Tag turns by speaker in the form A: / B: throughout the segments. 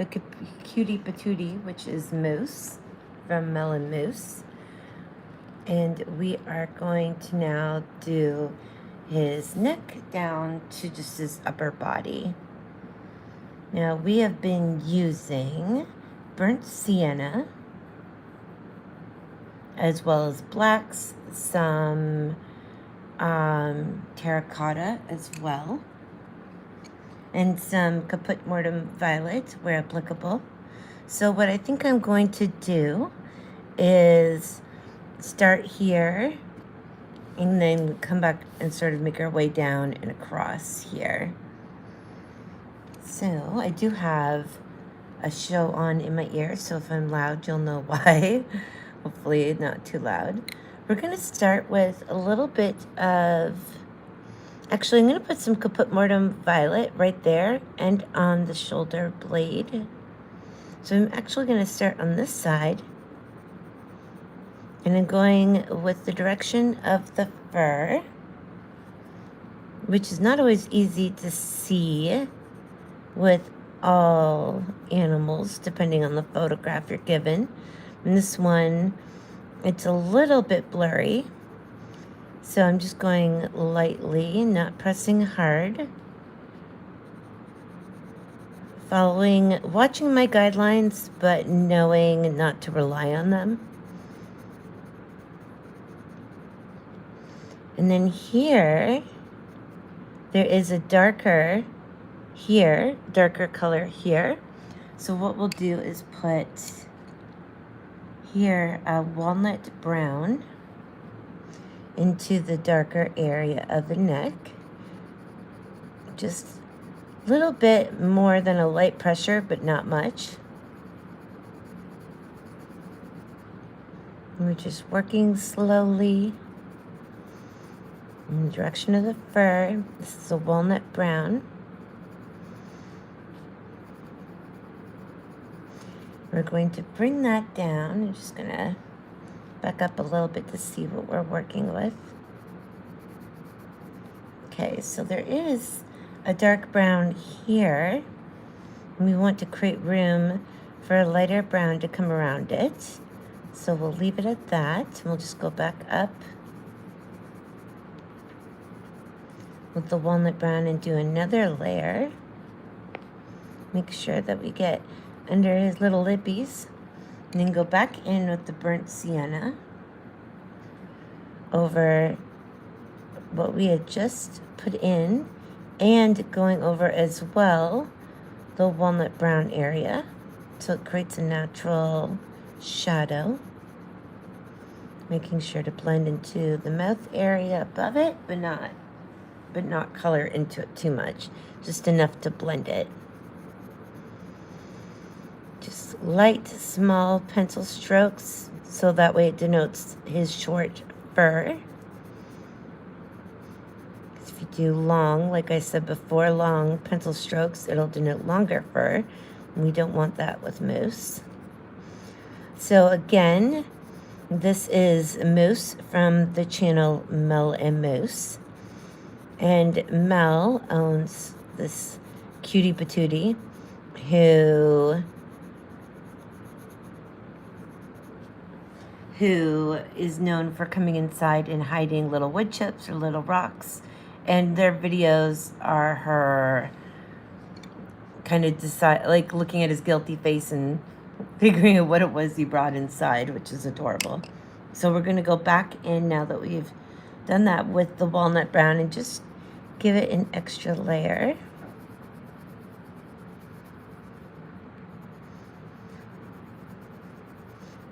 A: the cutie patootie, which is Moose from Melon Moose. And we are going to now do his neck down to just his upper body. Now we have been using burnt sienna as well as blacks, some terracotta as well, and some caput mortem violet where applicable. So what I think I'm going to do is start here and then come back and sort of make our way down and across here. So I do have a show on in my ear, so if I'm loud, you'll know why. Hopefully not too loud. We're going to start with a little bit of, actually I'm going to put some caput mortem violet right there and on the shoulder blade. So I'm actually going to start on this side, and I'm going with the direction of the fur, which is not always easy to see with all animals, depending on the photograph you're given. And this one, it's a little bit blurry, so I'm just going lightly, not pressing hard, watching my guidelines, but knowing not to rely on them. And then here, there is a darker color here. So what we'll do is put here a walnut brown into the darker area of the neck. Just a little bit more than a light pressure, but not much. And we're just working slowly in the direction of the fur. This is a walnut brown. We're going to bring that down. I'm just going to back up a little bit to see what we're working with. Okay, so there is a dark brown here, and we want to create room for a lighter brown to come around it. So we'll leave it at that, and we'll just go back up with the walnut brown and do another layer. Make sure that we get under his little lippies, and then go back in with the burnt sienna over what we had just put in, and going over as well the walnut brown area, so it creates a natural shadow, making sure to blend into the mouth area above it, but not color into it too much, just enough to blend it. Just light, small pencil strokes, so that way it denotes his short fur. If you do long, like I said before, long pencil strokes, it'll denote longer fur. And we don't want that with Moose. So again, this is Moose from the channel Mel and Moose. And Mel owns this cutie patootie who is known for coming inside and hiding little wood chips or little rocks. And their videos are her kind of like looking at his guilty face and figuring out what it was he brought inside, which is adorable. So we're going to go back in now that we've done that with the walnut brown and just give it an extra layer.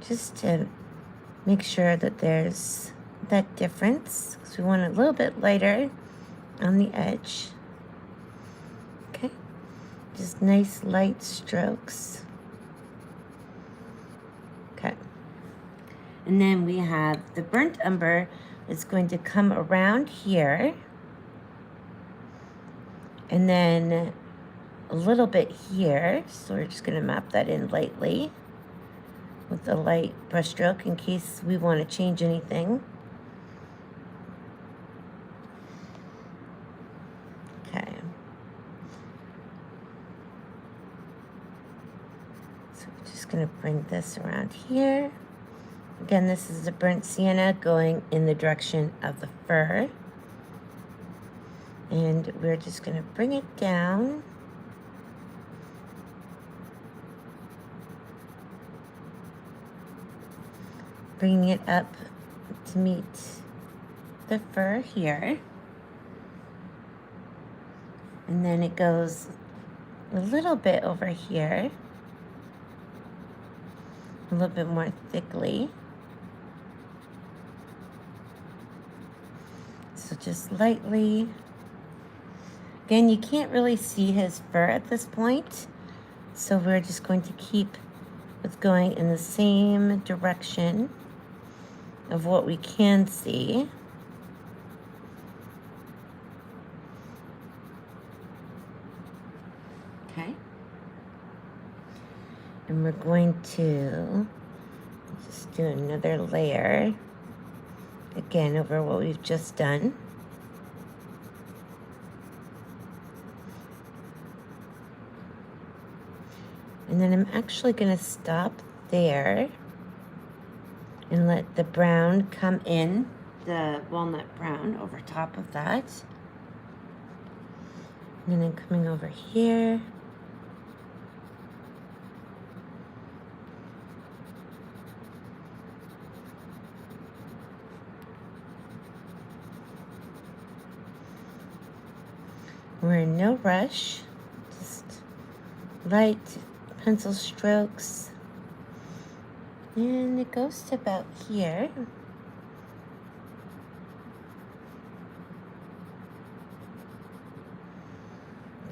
A: Just to make sure that there's that difference, because we want it a little bit lighter on the edge. Okay, just nice light strokes. Okay, and then we have the burnt umber is going to come around here, and then a little bit here, so we're just going to map that in lightly with a light brush stroke in case we want to change anything. Okay. So we're just going to bring this around here. Again, this is the burnt sienna going in the direction of the fur. And we're just going to bring it down. Bringing it up to meet the fur here. And then it goes a little bit over here. A little bit more thickly. So just lightly. Again, you can't really see his fur at this point. So we're just going to keep with going in the same direction of what we can see. Okay. And we're going to just do another layer, again, over what we've just done. And then I'm actually going to stop there and let the brown come in, the walnut brown over top of that. And then coming over here. We're in no rush, just light pencil strokes. And it goes to about here.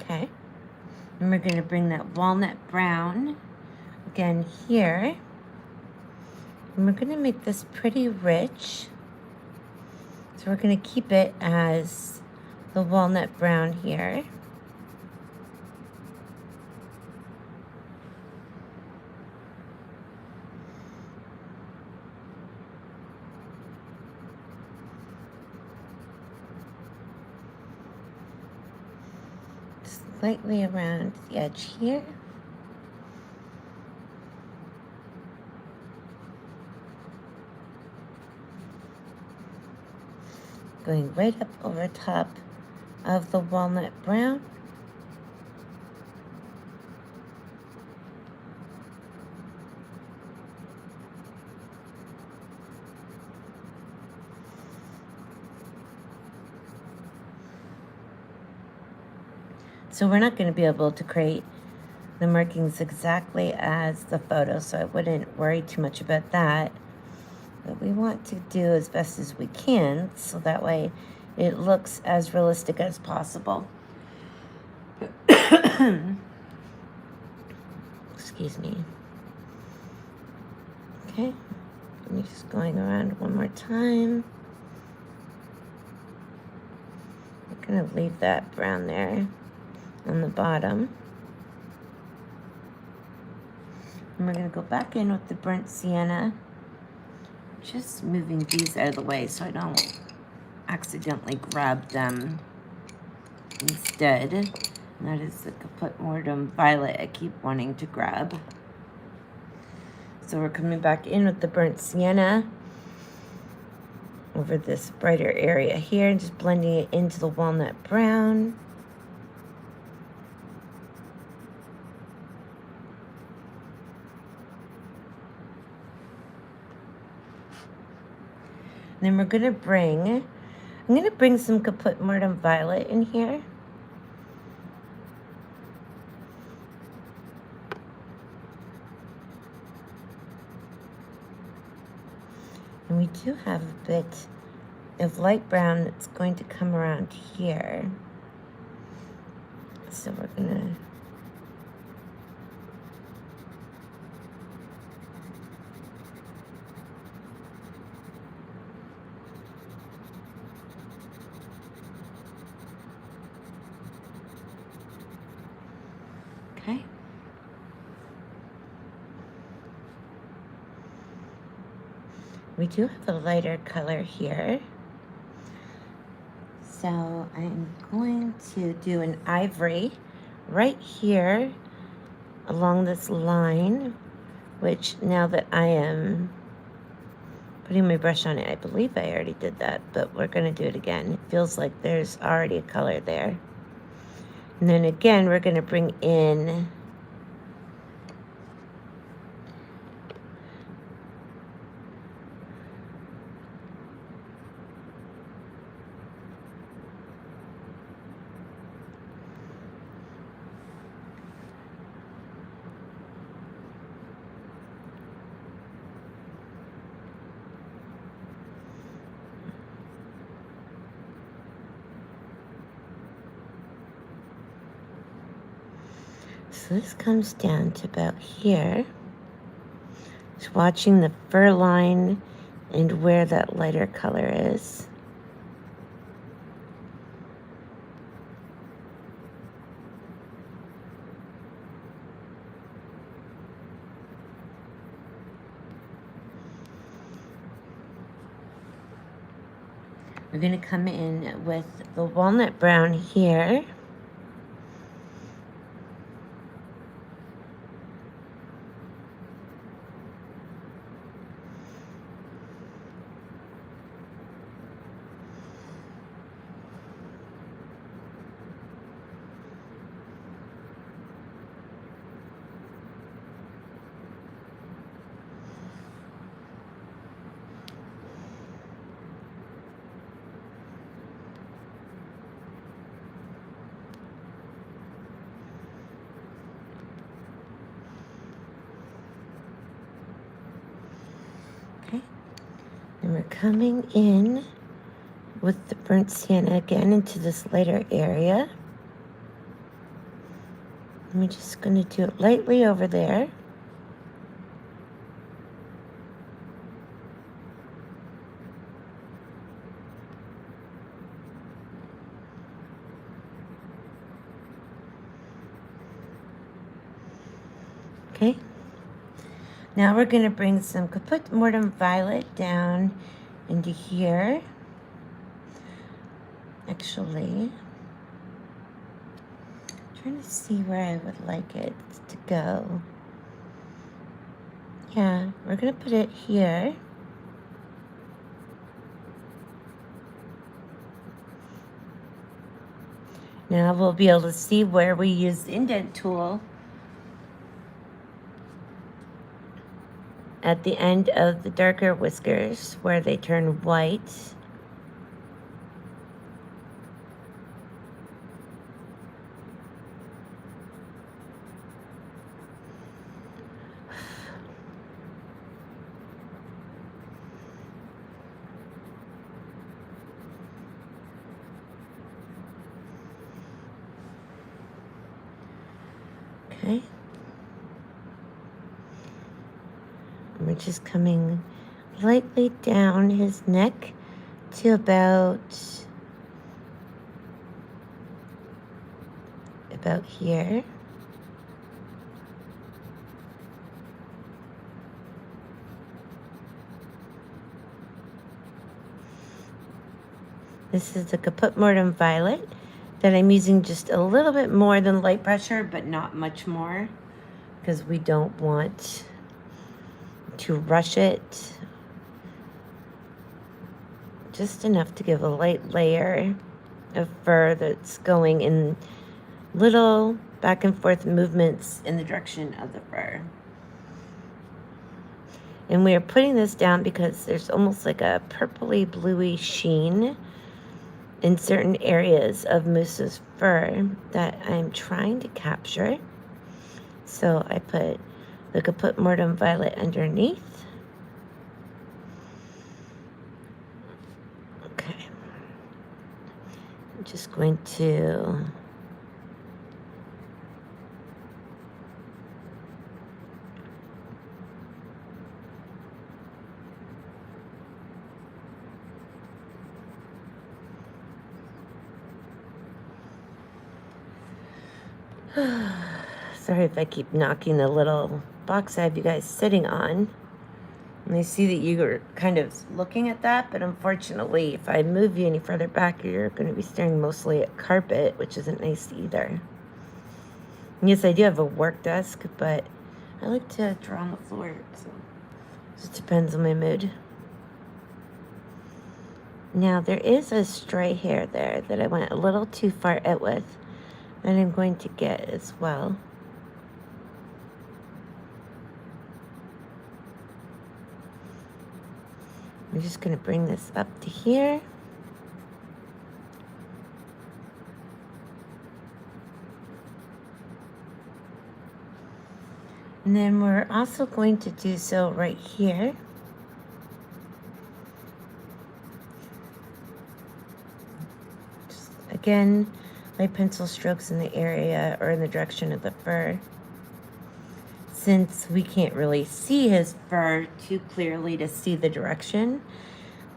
A: Okay. And we're going to bring that walnut brown again here. And we're going to make this pretty rich. So we're going to keep it as the walnut brown here. Slightly around the edge here. Going right up over top of the walnut brown. So we're not going to be able to create the markings exactly as the photo, so I wouldn't worry too much about that. But we want to do as best as we can, so that way it looks as realistic as possible. Excuse me. Okay, I'm just going around one more time. I'm going to leave that brown there on the bottom. And we're going to go back in with the burnt sienna. Just moving these out of the way so I don't accidentally grab them instead. And that is the Caput Mortem Violet I keep wanting to grab. So we're coming back in with the burnt sienna over this brighter area here and just blending it into the walnut brown. And then we're going to I'm going to bring some Caput Mortem Violet in here. And we do have a bit of light brown that's going to come around here. So we're going to okay. We do have a lighter color here. So I'm going to do an ivory right here along this line, which now that I am putting my brush on it, I believe I already did that, but we're going to do it again. It feels like there's already a color there. And then again, we're going to bring in so this comes down to about here. Just watching the fur line and where that lighter color is. We're going to come in with the walnut brown here. Okay, and we're coming in with the burnt sienna again into this lighter area. And we're just going to do it lightly over there. Okay. Now we're going to bring some Caput Mortem Violet down into here. Actually, I'm trying to see where I would like it to go. Yeah, we're going to put it here. Now we'll be able to see where we use the indent tool at the end of the darker whiskers where they turn white. Okay. We're just coming lightly down his neck to about here. This is the Caput Mortem Violet that I'm using just a little bit more than light pressure, but not much more, because we don't want to rush it. Just enough to give a light layer of fur that's going in little back and forth movements in the direction of the fur. And we are putting this down because there's almost like a purpley bluey sheen in certain areas of Moose's fur that I'm trying to capture. So I put the Caput Mortem Violet underneath. Okay. I'm just going to sorry if I keep knocking the little box I have you guys sitting on. And I see that you're kind of looking at that, but unfortunately, if I move you any further back, you're going to be staring mostly at carpet, which isn't nice either. Yes, I do have a work desk, but I like to draw on the floor, so it just depends on my mood. Now, there is a stray hair there that I went a little too far out with, and I'm going to get as well. I'm just going to bring this up to here. And then we're also going to do so right here. Just, again, my pencil strokes in the area or in the direction of the fur. Since we can't really see his fur too clearly to see the direction,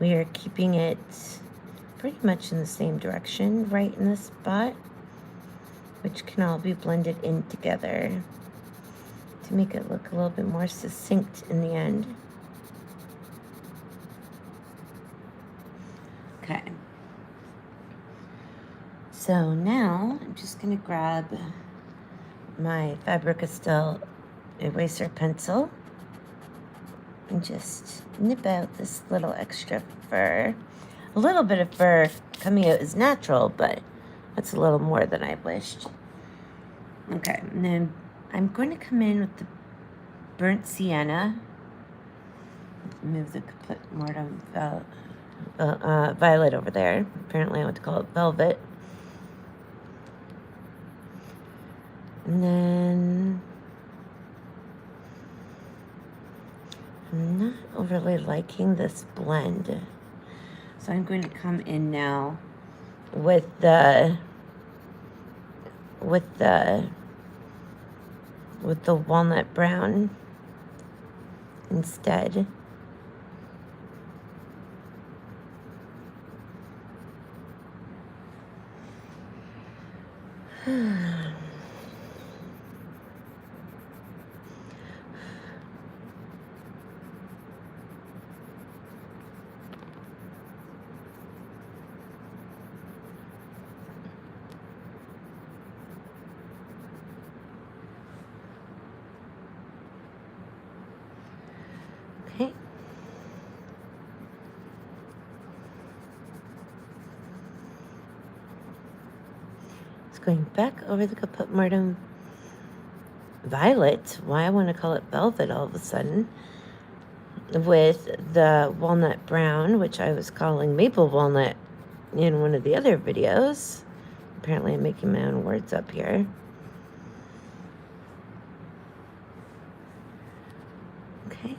A: we are keeping it pretty much in the same direction right in this spot, which can all be blended in together to make it look a little bit more succinct in the end. Okay. So now I'm just going to grab my Faber-Castell eraser pencil and just nip out this little extra fur. A little bit of fur coming out is natural, but that's a little more than I wished. Okay, and then I'm going to come in with the burnt sienna. Move the kaput mortem violet over there. Apparently I want to call it velvet. And then I'm not overly liking this blend. So I'm going to come in now with the walnut brown instead. Okay. It's going back over the kaput mortem violet. Why I want to call it velvet all of a sudden. With the walnut brown, which I was calling maple walnut in one of the other videos. Apparently I'm making my own words up here. Okay.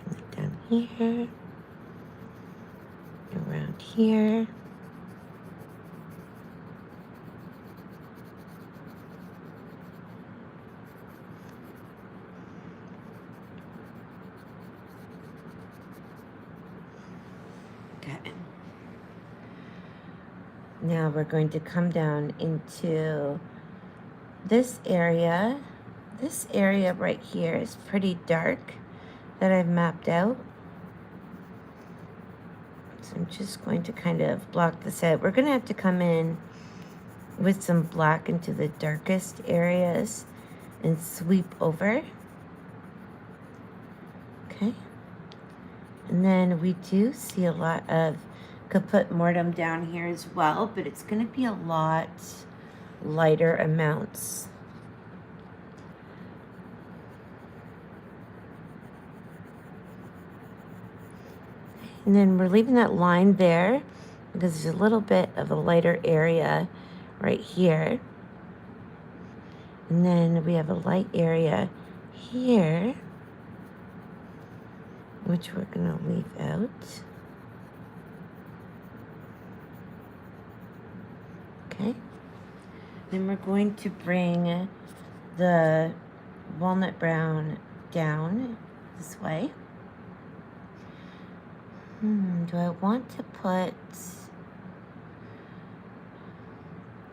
A: Bring it down here. Around here. Okay. Now we're going to come down into this area. This area right here is pretty dark that I've mapped out. So I'm just going to kind of block this out. We're going to have to come in with some black into the darkest areas and sweep over. Okay. And then we do see a lot of kaput mortem down here as well, but it's going to be a lot lighter amounts. And then we're leaving that line there because there's a little bit of a lighter area right here. And then we have a light area here, which we're going to leave out. Okay. Then we're going to bring the walnut brown down this way. Do I want to put...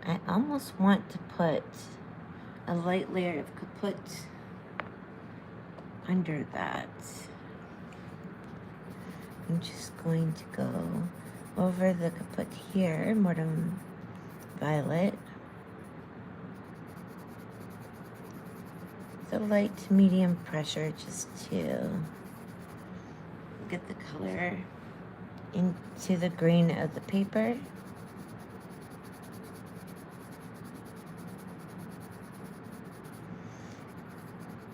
A: I almost want to put a light layer of kaput under that. I'm just going to go over the kaput here, Mortem Violet. The light to medium pressure just to get the color into the green of the paper.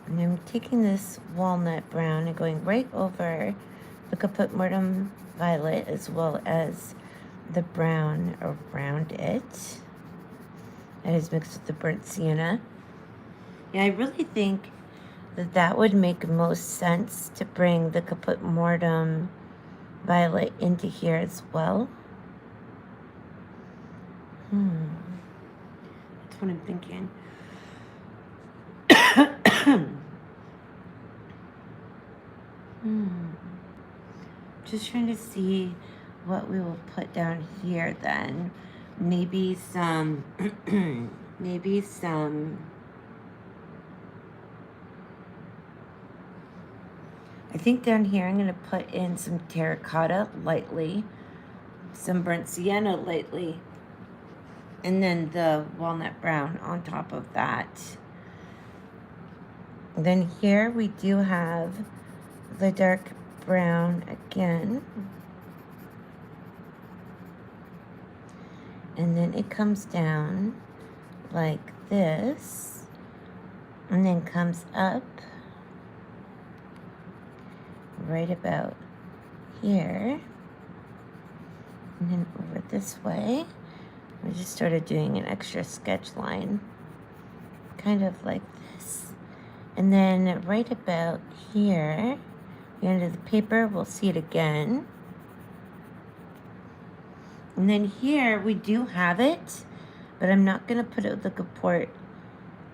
A: And I'm taking this walnut brown and going right over the kaput Mortem Violet as well as the brown around it. That is mixed with the burnt sienna. Yeah, I really think that that would make most sense to bring the kaput Mortem Violet into here as well. That's what I'm thinking. Just trying to see what we will put down here then. Maybe some, maybe some, I think down here I'm going to put in some terracotta lightly, some burnt sienna lightly, and then the walnut brown on top of that. And then here we do have the dark brown again. And then it comes down like this, and then comes up right about here, and then over this way. I just started doing an extra sketch line, kind of like this. And then right about here, the end of the paper, we'll see it again. And then here we do have it, but I'm not going to put it with the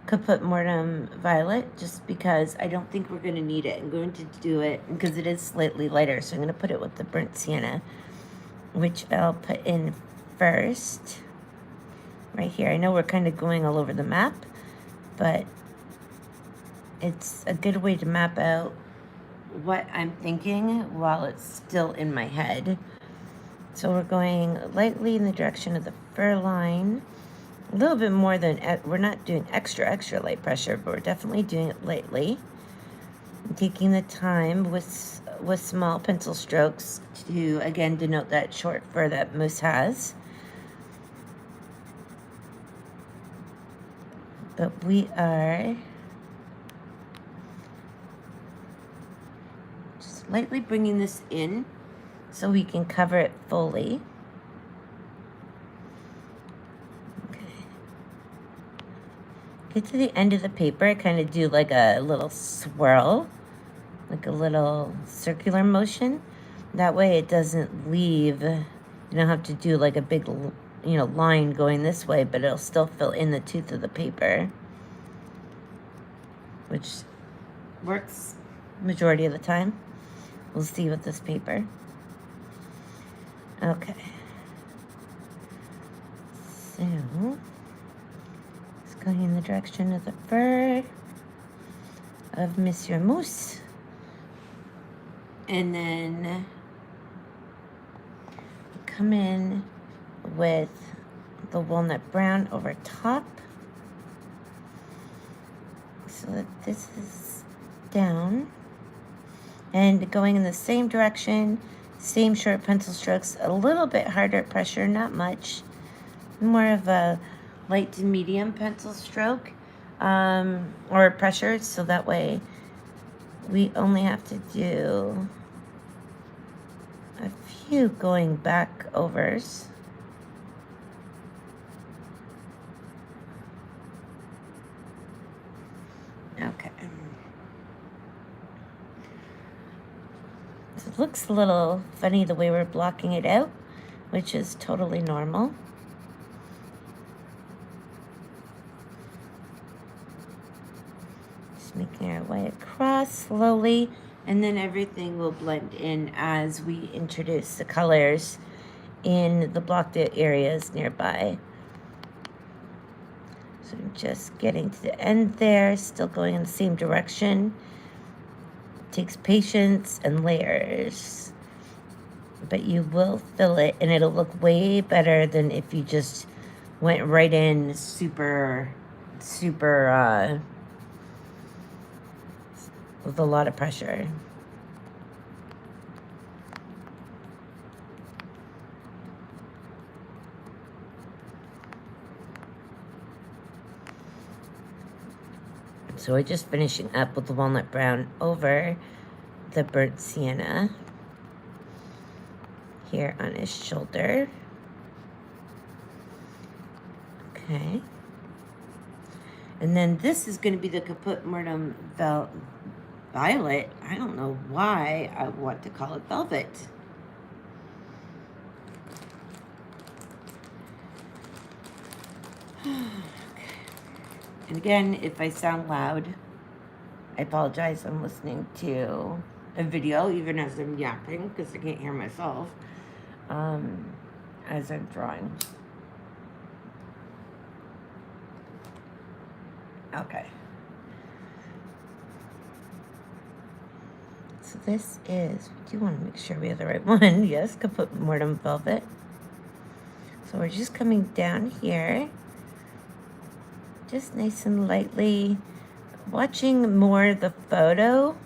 A: kaput Mortem Violet just because I don't think we're going to need it. I'm going to do it because it is slightly lighter, so I'm going to put it with the burnt sienna, which I'll put in first right here. I know we're kind of going all over the map, but it's a good way to map out what I'm thinking while it's still in my head. So we're going lightly in the direction of the fur line. A little bit more than, we're not doing extra light pressure, but we're definitely doing it lightly. I'm taking the time with small pencil strokes to, again, denote that short fur that moose has. But we are just lightly bringing this in so we can cover it fully. Okay. Get to the end of the paper, I kind of do like a little swirl, like a little circular motion. That way it doesn't leave, you don't have to do like a big, line going this way, but it'll still fill in the tooth of the paper, which works majority of the time. We'll see with this paper. Okay. So, it's going in the direction of the fur of Monsieur Moose. And then come in with the walnut brown over top so that this is down. And going in the same direction, same short pencil strokes, a little bit harder pressure, not much. More of a light to medium pencil stroke or pressure, so that way we only have to do a few going back overs. Okay. So it looks a little funny the way we're blocking it out, which is totally normal. Just making our way across slowly, and then everything will blend in as we introduce the colors in the blocked out areas nearby. So I'm just getting to the end there, still going in the same direction. It takes patience and layers. but you will fill it, and it'll look way better than if you just went right in super with a lot of pressure. So we're just finishing up with the walnut brown over the burnt sienna here on his shoulder. Okay. And then this is going to be the Caput Mortem Violet. I don't know why I want to call it velvet. And again, if I sound loud, I apologize. I'm listening to a video, even as I'm yapping, because I can't hear myself as I'm drawing. Okay. So this is, we do want to make sure we have the right one. Yes, Caput Mortem Velvet. So we're just coming down here, just nice and lightly, watching more the photo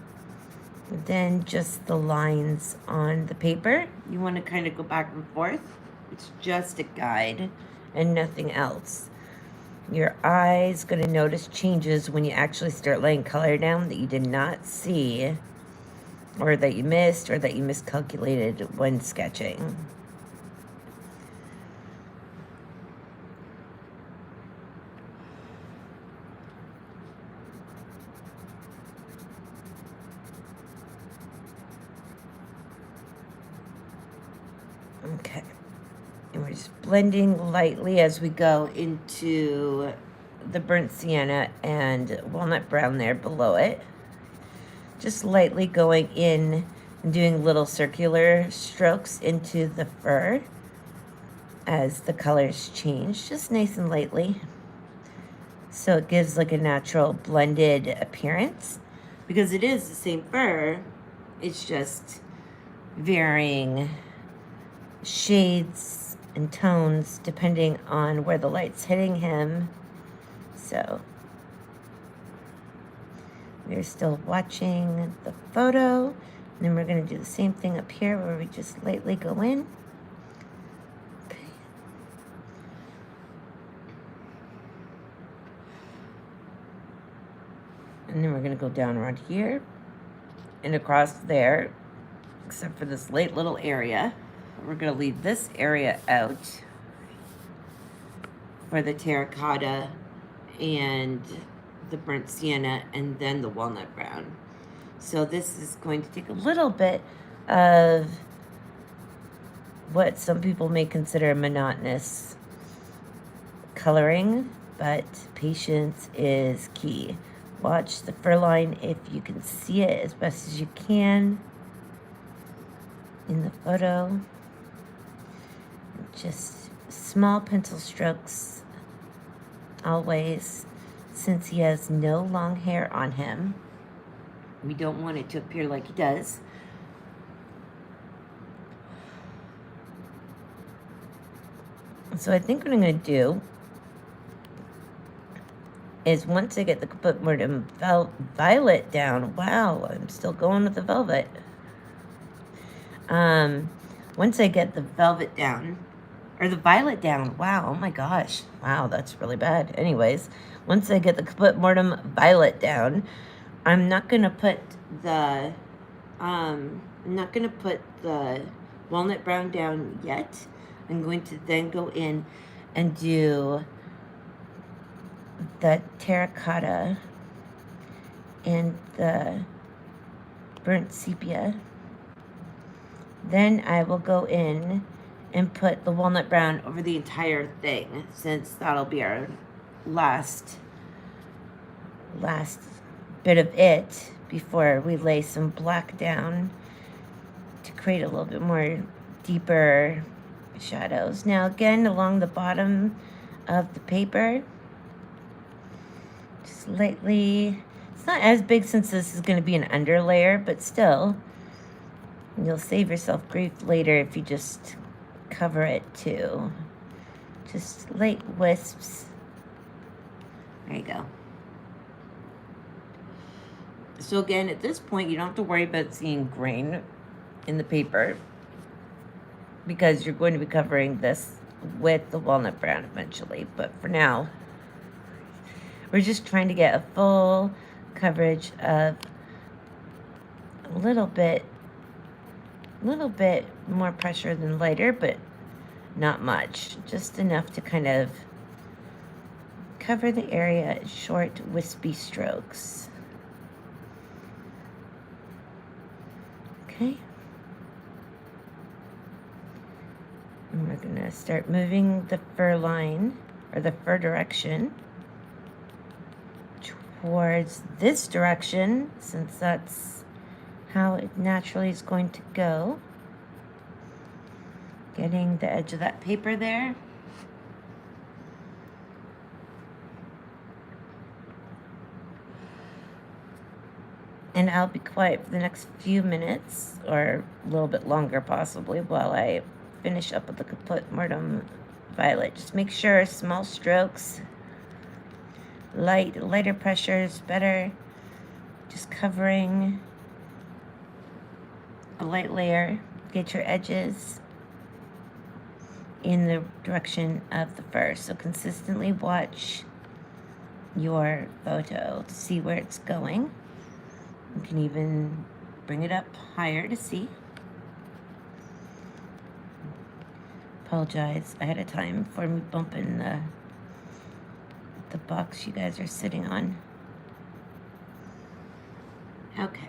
A: than just the lines on the paper. You want to kind of go back and forth. It's just a guide and nothing else. Your eye's going to notice changes when you actually start laying color down that you did not see, or that you missed, or that you miscalculated when sketching. Okay, and we're just blending lightly as we go into the burnt sienna and walnut brown there below it. Just lightly going in and doing little circular strokes into the fur as the colors change, just nice and lightly. So it gives like a natural blended appearance, because it is the same fur, it's just varying shades and tones depending on where the light's hitting him. So we're still watching the photo, and then we're going to do the same thing up here where we just lightly go in. Okay. And then we're going to go down around here and across there, except for this late little area. We're going to leave this area out for the terracotta and the burnt sienna and then the walnut brown. So this is going to take a little bit of what some people may consider monotonous coloring, but patience is key. Watch the fur line if you can see it as best as you can in the photo. Just small pencil strokes always, since he has no long hair on him. We don't want it to appear like he does. So I think what I'm going to do is, once I get the Caput Mortem Violet down, wow, I'm still going with the velvet. Once I get the velvet down, or the violet down, wow, oh my gosh, wow, that's really bad. Anyways, once I get the Caput Mortem Violet down, I'm not gonna put the walnut brown down yet. I'm going to then go in and do the terracotta and the burnt sepia. Then I will go in and put the walnut brown over the entire thing, since that'll be our last bit of it before we lay some black down to create a little bit more deeper shadows. Now again, along the bottom of the paper, just lightly, it's not as big since this is going to be an underlayer, but still And you'll save yourself grief later if you just cover it too. Just light wisps. There you go. So again, at this point, you don't have to worry about seeing grain in the paper because you're going to be covering this with the walnut brown eventually. But for now, we're just trying to get a full coverage of a little bit more pressure than lighter, but not much. Just enough to kind of cover the area in short, wispy strokes. Okay. And we're going to start moving the fur line, or the fur direction, towards this direction, since that's how it naturally is going to go. Getting the edge of that paper there. And I'll be quiet for the next few minutes, or a little bit longer possibly, while I finish up with the Kaput Mortem Violet. Just make sure small strokes, lighter pressure is better. Just covering a light layer. Get your edges in the direction of the fur. So consistently watch your photo to see where it's going. You can even bring it up higher to see. Apologize ahead of time for me bumping the box you guys are sitting on. Okay.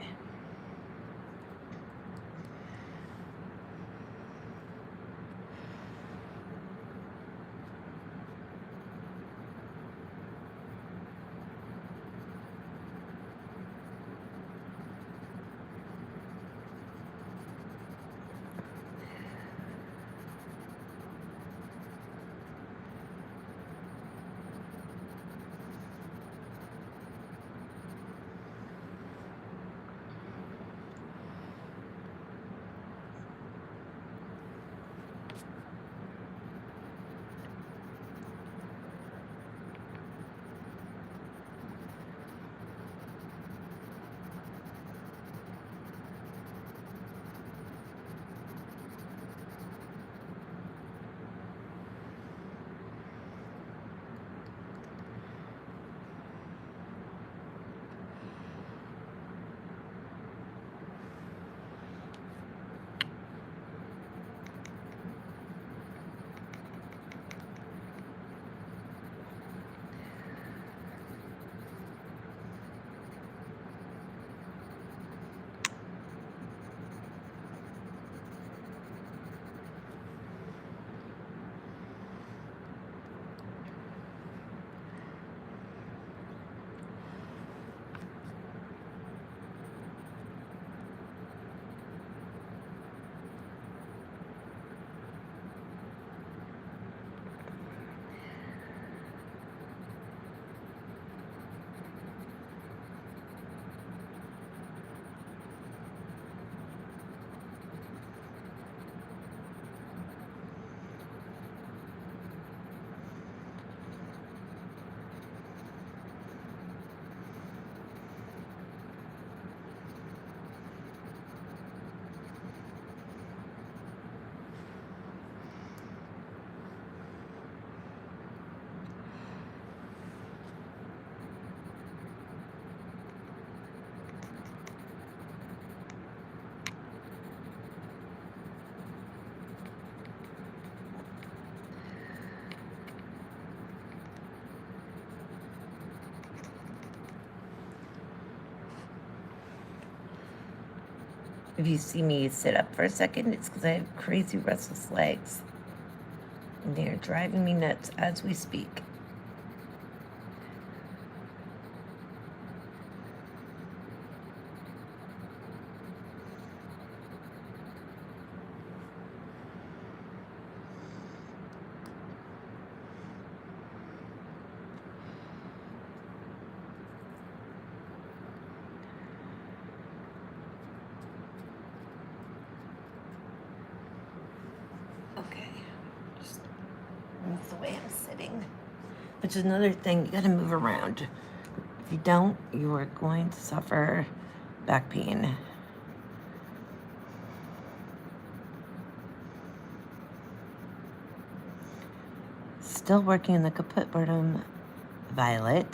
A: If you see me sit up for a second, it's because I have crazy restless legs. And they are driving me nuts as we speak. sitting, which is another thing. You got to move around. If you don't, you are going to suffer back pain. Still working in the kaput bottom violet.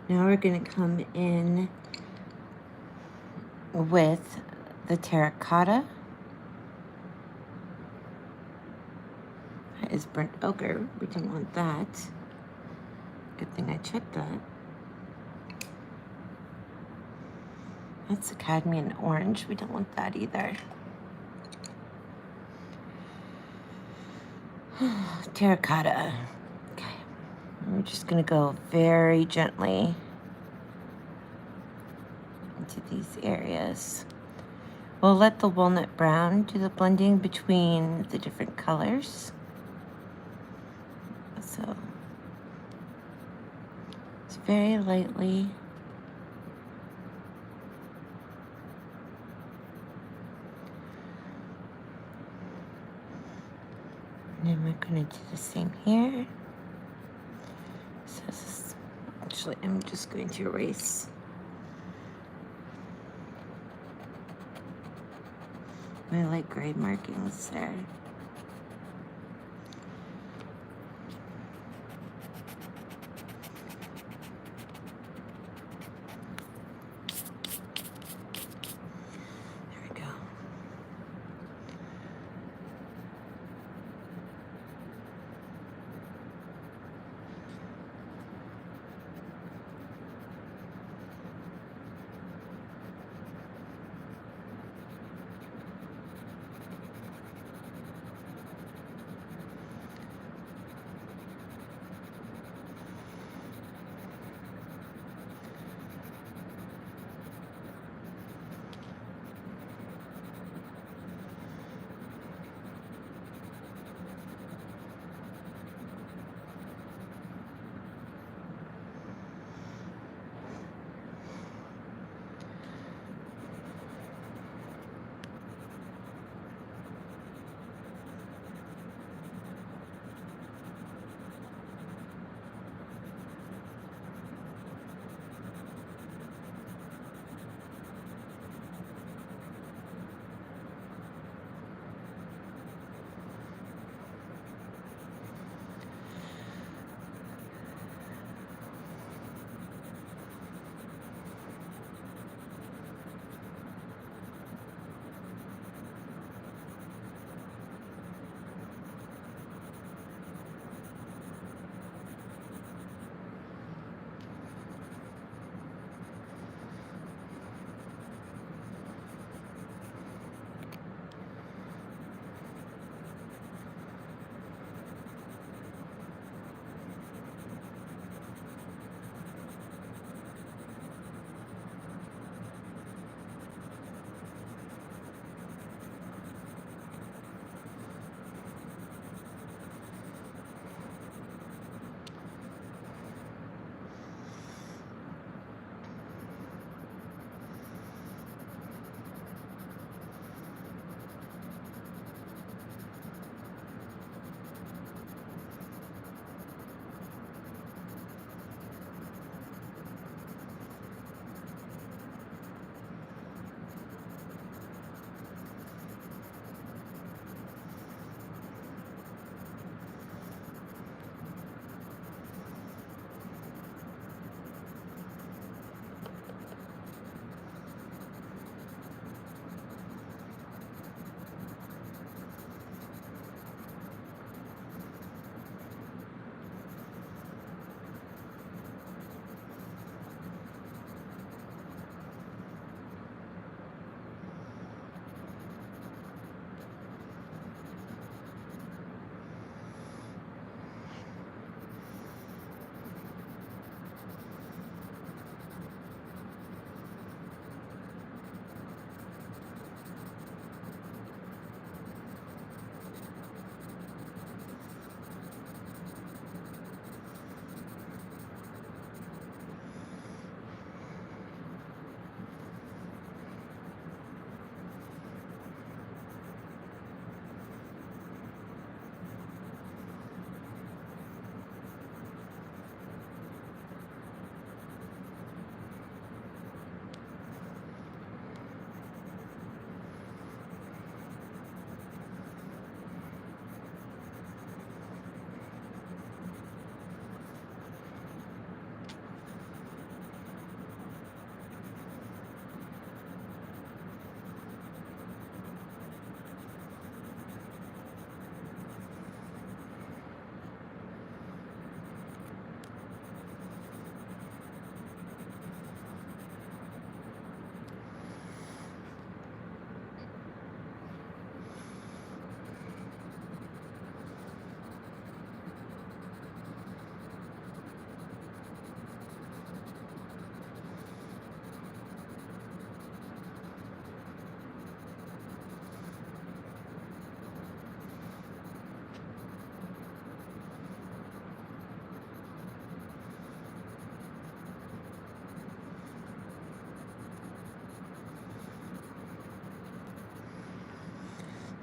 A: Now we're going to come in with the terracotta. That is burnt ochre. We don't want that. Good thing I checked that. That's a cadmium orange. We don't want that either. Terracotta. Okay. We're just going to go very gently into these areas. We'll let the walnut brown do the blending between the different colors. So it's very lightly. And then we're going to do the same here. So this is, actually, I'm just going to erase my light gray markings there.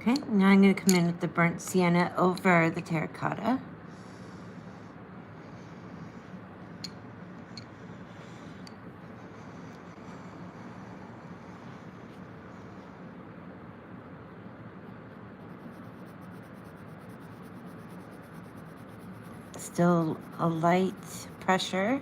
A: Okay, now I'm going to come in with the burnt sienna over the terracotta. Still a light pressure.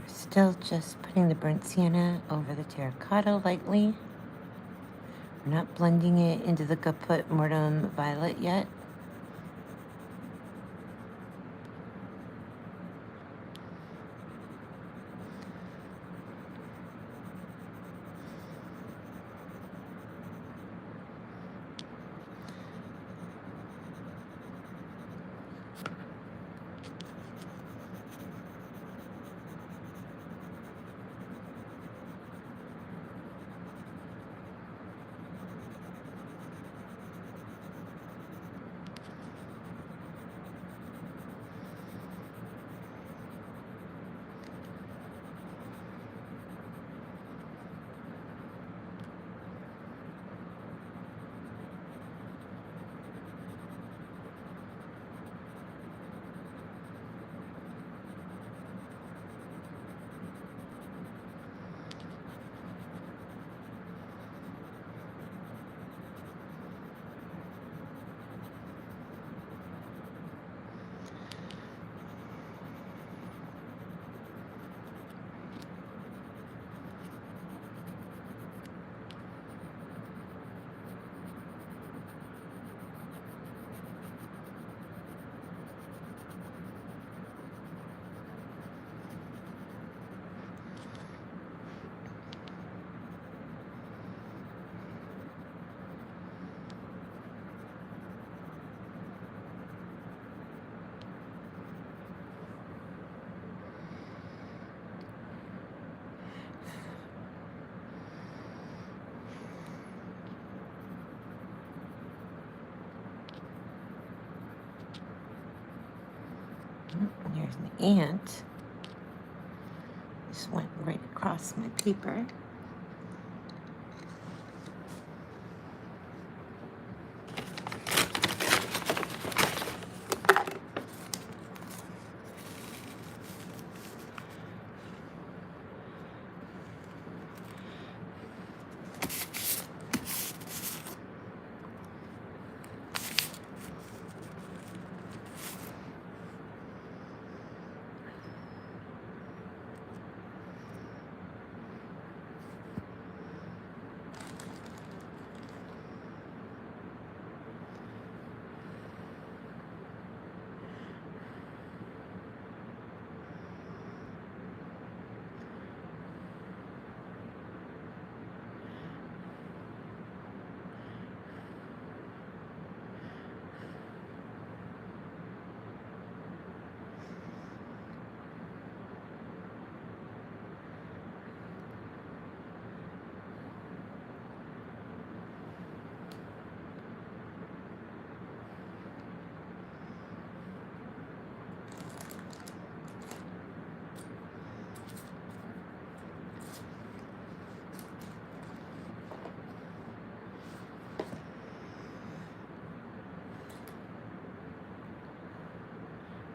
A: Still just putting the burnt sienna over the terracotta lightly. We're not blending it into the Caput Mortem Violet yet. Here's an ant. Just went right across my paper.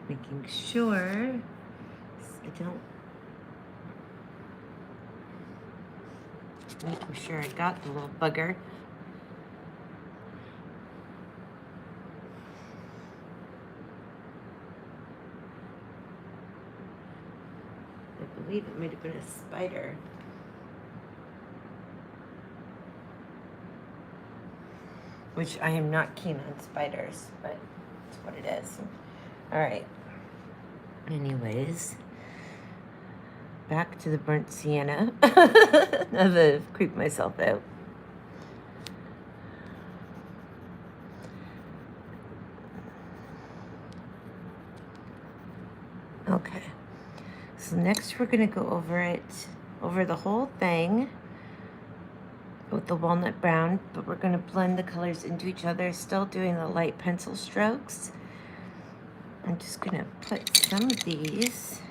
A: Making sure making sure I got the little bugger. I believe it might have been a spider. Which I am not keen on spiders, but it's what it is. All right. Anyways, back to the burnt sienna. Now that I've creeped myself out. Okay. So next we're gonna go over the whole thing with the walnut brown, but we're gonna blend the colors into each other, still doing the light pencil strokes. I'm just gonna put some of these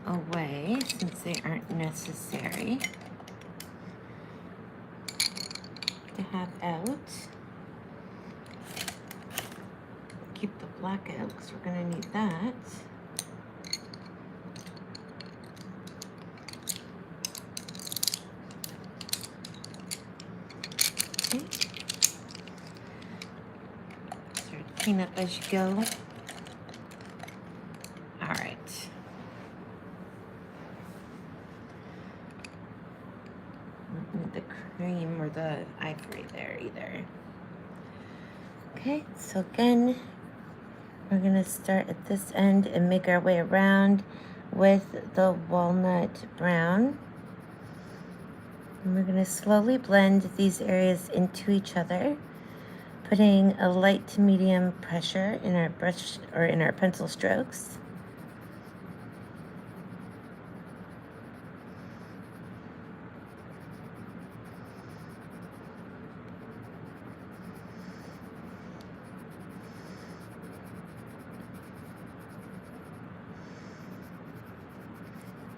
A: away since they aren't necessary to have out. Keep the black out because we're gonna need that. Okay. Start to clean up as you go. All right. Don't need the cream or the ivory there either. Okay, so again, we're gonna start at this end and make our way around with the walnut brown. And we're gonna slowly blend these areas into each other, putting a light to medium pressure in our brush or in our pencil strokes.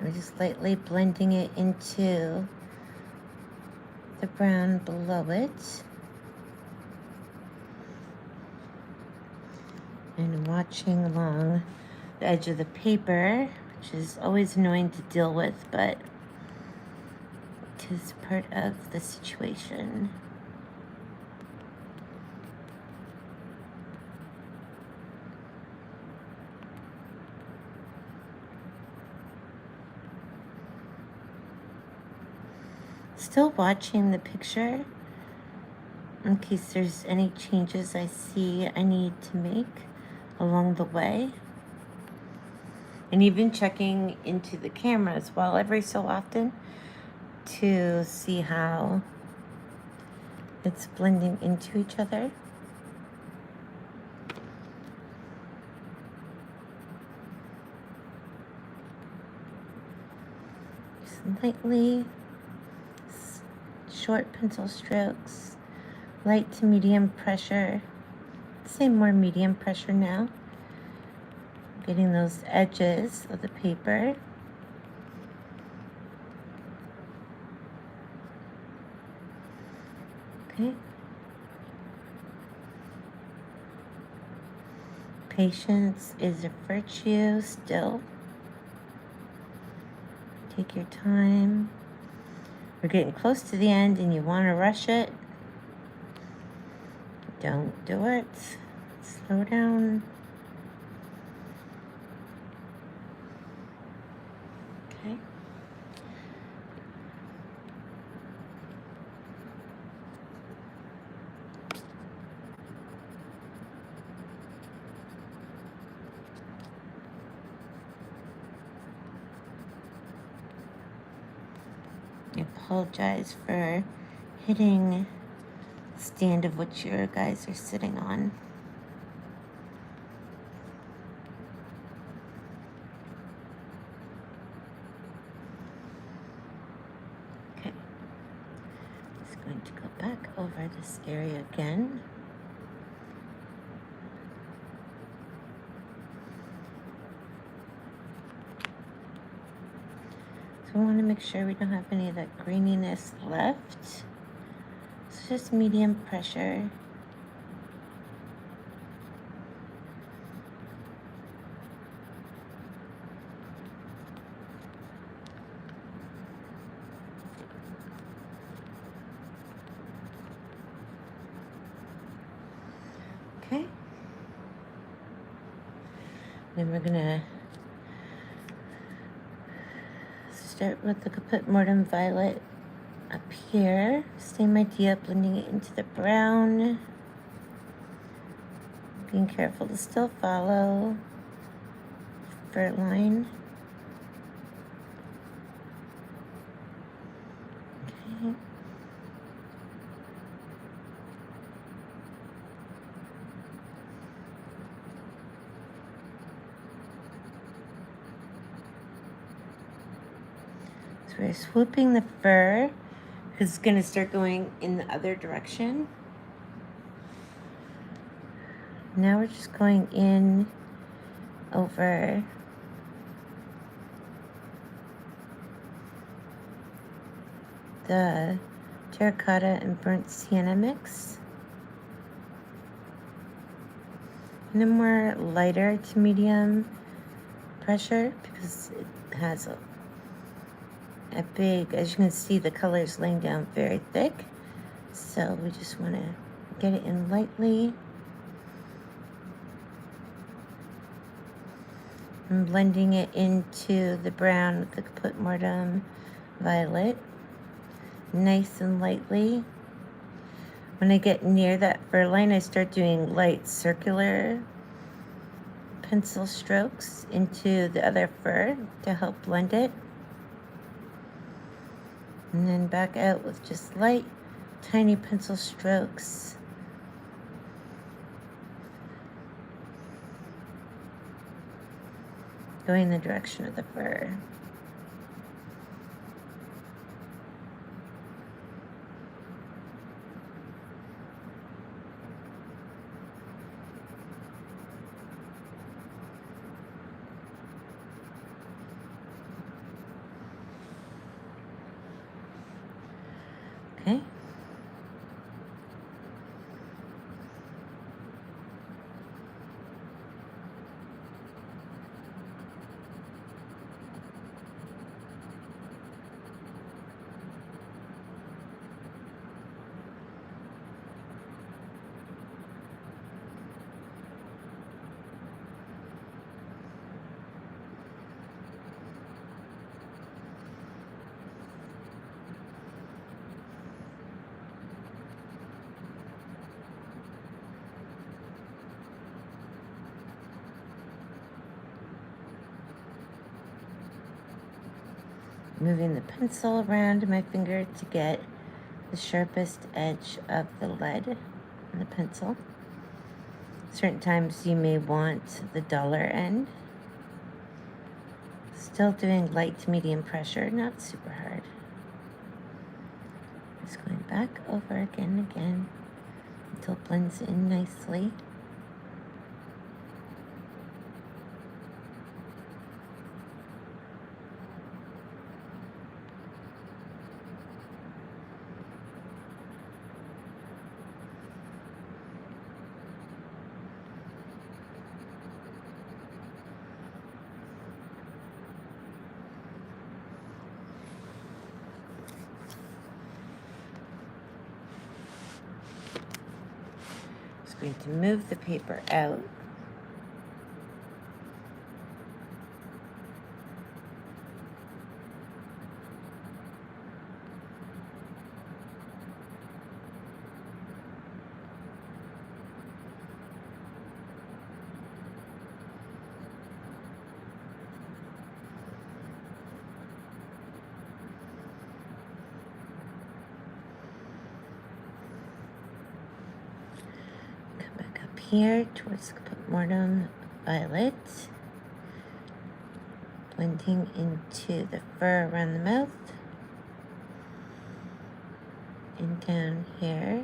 A: We're just lightly blending it into the brown below it. And watching along the edge of the paper, which is always annoying to deal with, but it is part of the situation. Still watching the picture in case there's any changes I see I need to make along the way. And even checking into the camera as well every so often to see how it's blending into each other. Just lightly, short pencil strokes, light to medium pressure. Say more medium pressure now. Getting those edges of the paper. Okay. Patience is a virtue still. Take your time. We're getting close to the end and you want to rush it. Don't do it. Slow down. Okay. I apologize for hitting the stand of what your guys are sitting on. Okay. Just going to go back over this area again. So we want to make sure we don't have any of that greeniness left. So just medium pressure. Okay. Then we're gonna start with the Kaput Mortem Violet up here. Same idea, blending it into the brown. Being careful to still follow fur line. Okay. So we're swooping the fur because it's going to start going in the other direction. Now we're just going in over the terracotta and burnt sienna mix. And a more lighter to medium pressure because it has a big, as you can see, the color is laying down very thick. So we just want to get it in lightly. I'm blending it into the brown with the Kaput Mortem Violet, nice and lightly. When I get near that fur line, I start doing light circular pencil strokes into the other fur to help blend it. And then back out with just light, tiny pencil strokes. Going in the direction of the fur. Okay. Moving the pencil around my finger to get the sharpest edge of the lead on the pencil. Certain times you may want the duller end. Still doing light to medium pressure, not super hard. Just going back over again and again until it blends in nicely. Going to move the paper out. Here towards the Kaput Mortem Violet, blending into the fur around the mouth, and down here.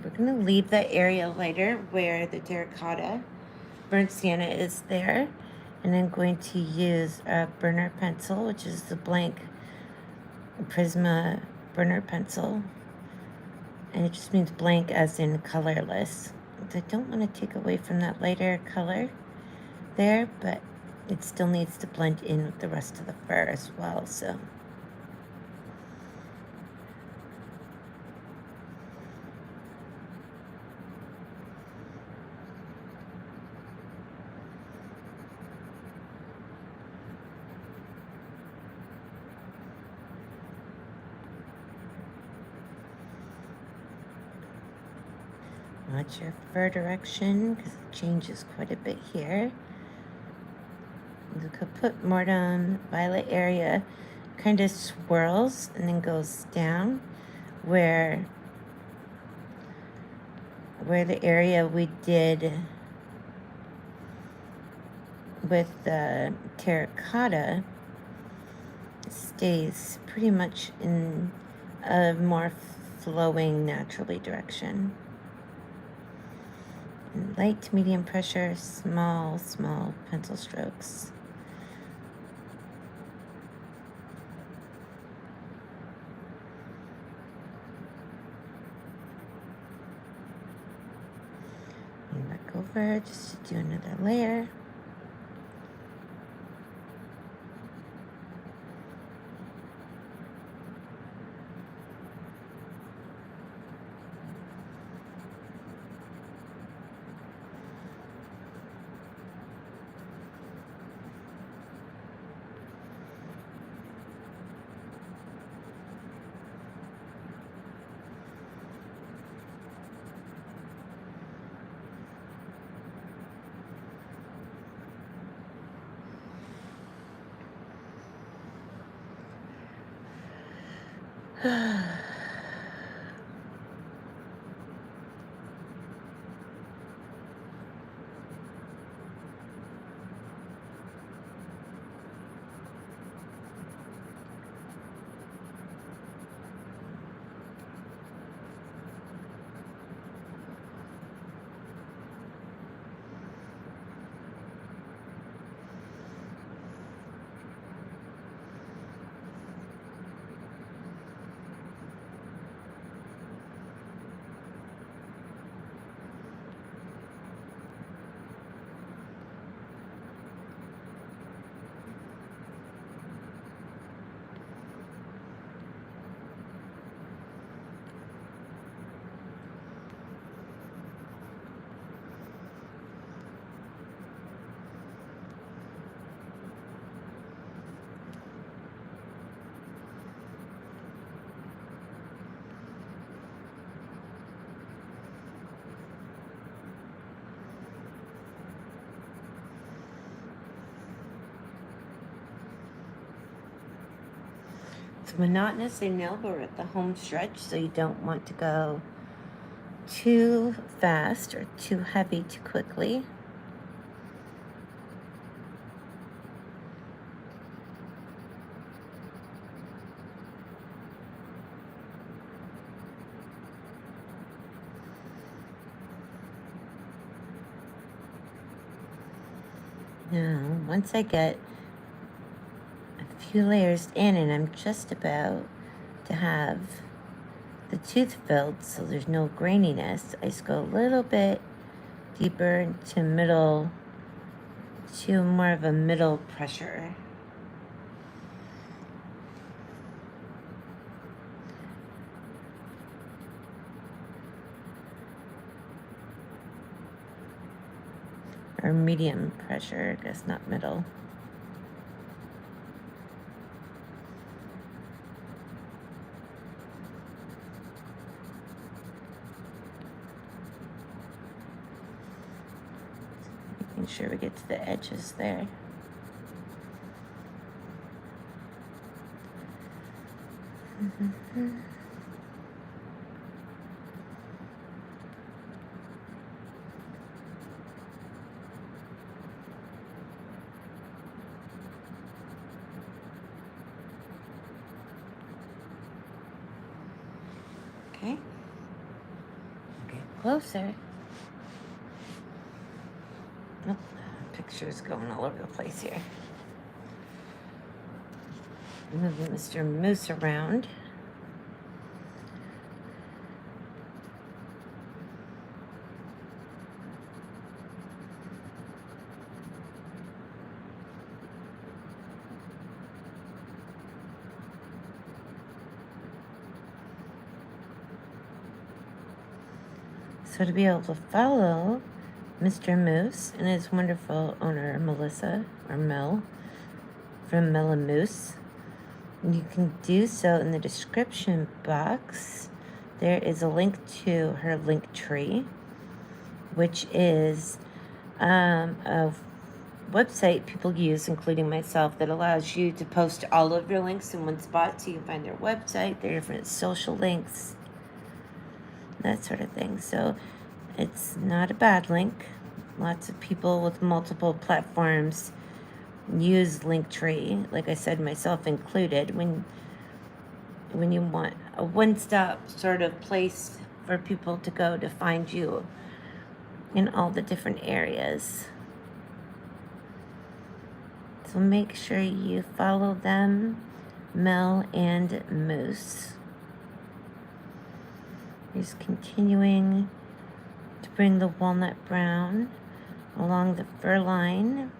A: We're going to leave that area lighter where the terracotta burnt sienna is there, and I'm going to use a burner pencil, which is the blank Prisma burner pencil. And it just means blank as in colorless. I don't want to take away from that lighter color there, but it still needs to blend in with the rest of the fur as well, so. Watch your fur direction because it changes quite a bit here. The kaput mortem violet area kind of swirls and then goes down where the area we did with the terracotta stays pretty much in a more flowing naturally direction. And light to medium pressure, small pencil strokes. And back over just to do another layer. It's monotonous, I know, but we're at the home stretch, so you don't want to go too fast or too heavy too quickly. Now, once I get a few layers in and I'm just about to have the tooth filled so there's no graininess, I just go a little bit deeper into middle, to more of a middle pressure. Or medium pressure, I guess, not middle. Making sure we get to the edges there. Okay. Get closer. Oh, picture's going all over the place here. Moving Mr. Moose around. So to be able to follow Mr. Moose and his wonderful owner, Melissa, or Mel, from Mel and Moose, you can do so in the description box. There is a link to her Linktree. which is a website people use, including myself, that allows you to post all of your links in one spot so you can find their website, their different social links, that sort of thing. So it's not a bad link. Lots of people with multiple platforms use Linktree, like I said, myself included, when you want a one-stop sort of place for people to go to find you in all the different areas. So make sure you follow them, Mel and Moose. He's continuing to bring the walnut brown along the fur line.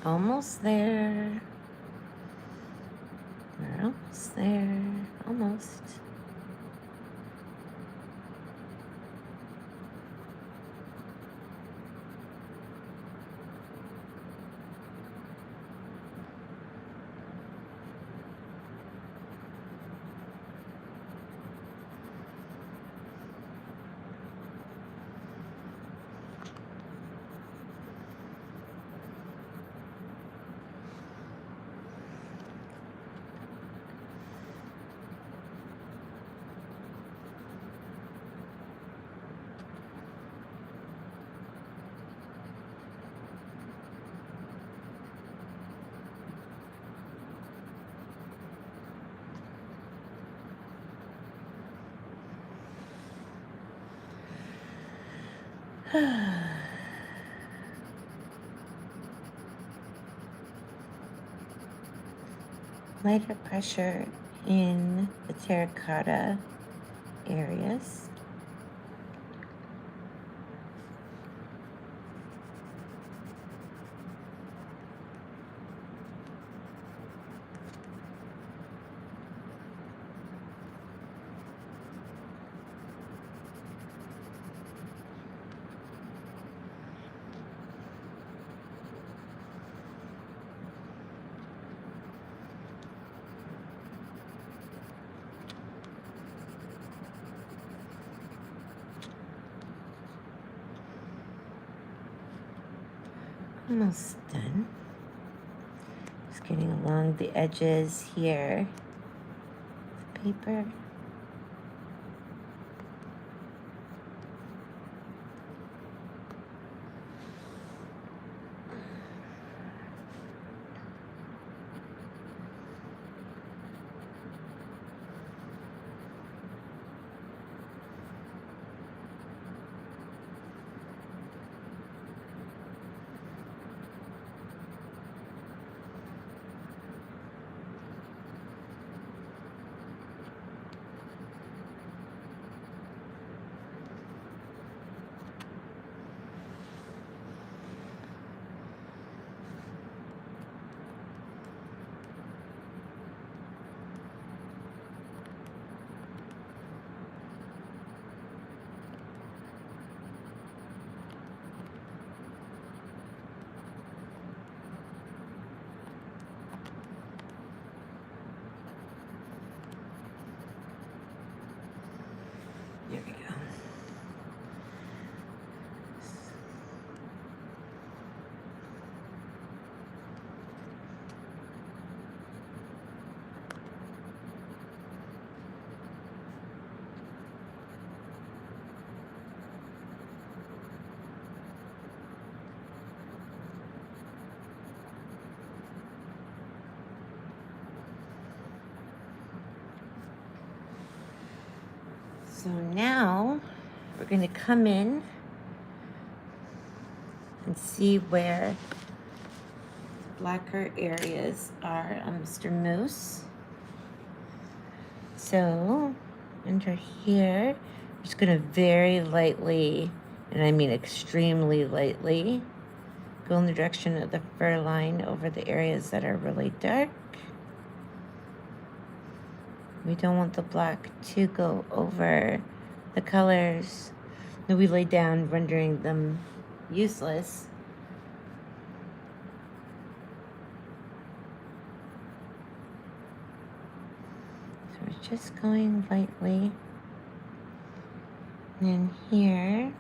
A: Almost there. We're almost there. Almost. Lighter pressure in the terracotta areas. Almost done. Just getting along the edges here. The paper. There we go. So now we're going to come in and see where blacker areas are on Mr. Moose. So under here, I'm just going to very lightly, and I mean extremely lightly, go in the direction of the fur line over the areas that are really dark. We don't want the black to go over the colors that we laid down, rendering them useless. So we're just going lightly. And here,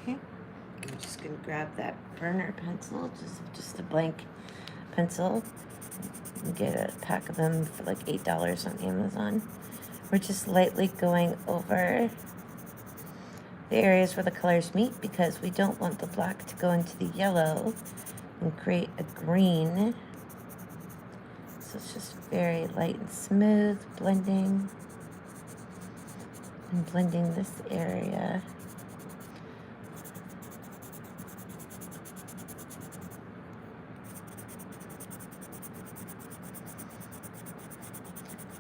A: okay, I'm just going to grab that burner pencil, just a blank pencil. You get a pack of them for like $8 on Amazon. We're just lightly going over the areas where the colors meet because we don't want the black to go into the yellow and create a green. So it's just very light and smooth blending. I'm blending this area.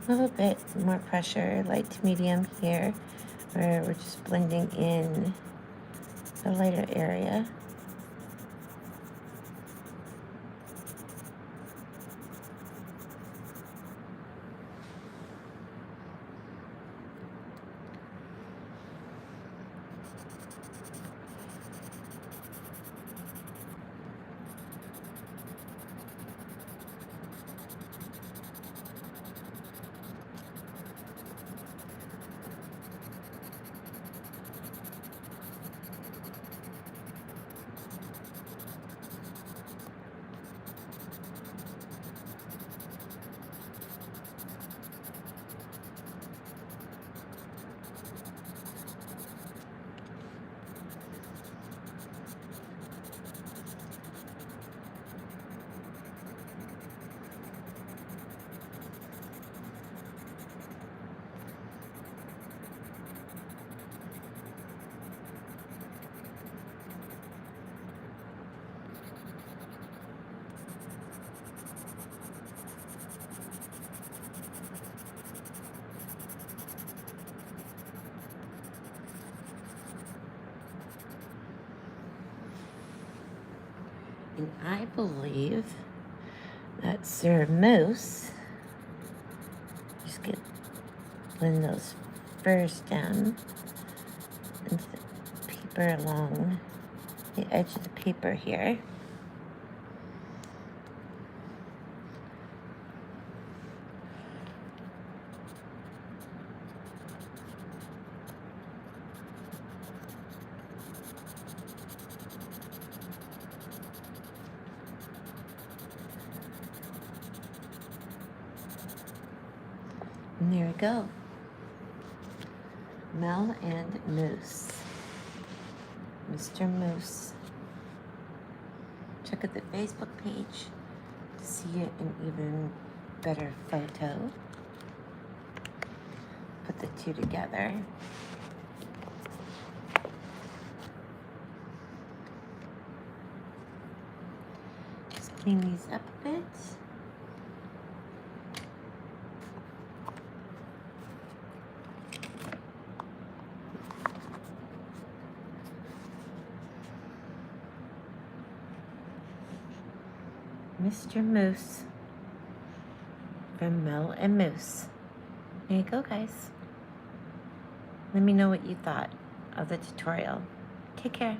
A: A little bit more pressure, light to medium here, where we're just blending in the lighter area. And I believe that Sir Moose, just blend those furs down into the paper along the edge of the paper here. And there we go. Mel and Moose. Mr. Moose. Check out the Facebook page to see an even better photo. Put the two together. Just clean these up a bit. Mr. Moose from Mel and Moose. There you go, guys. Let me know what you thought of the tutorial. Take care.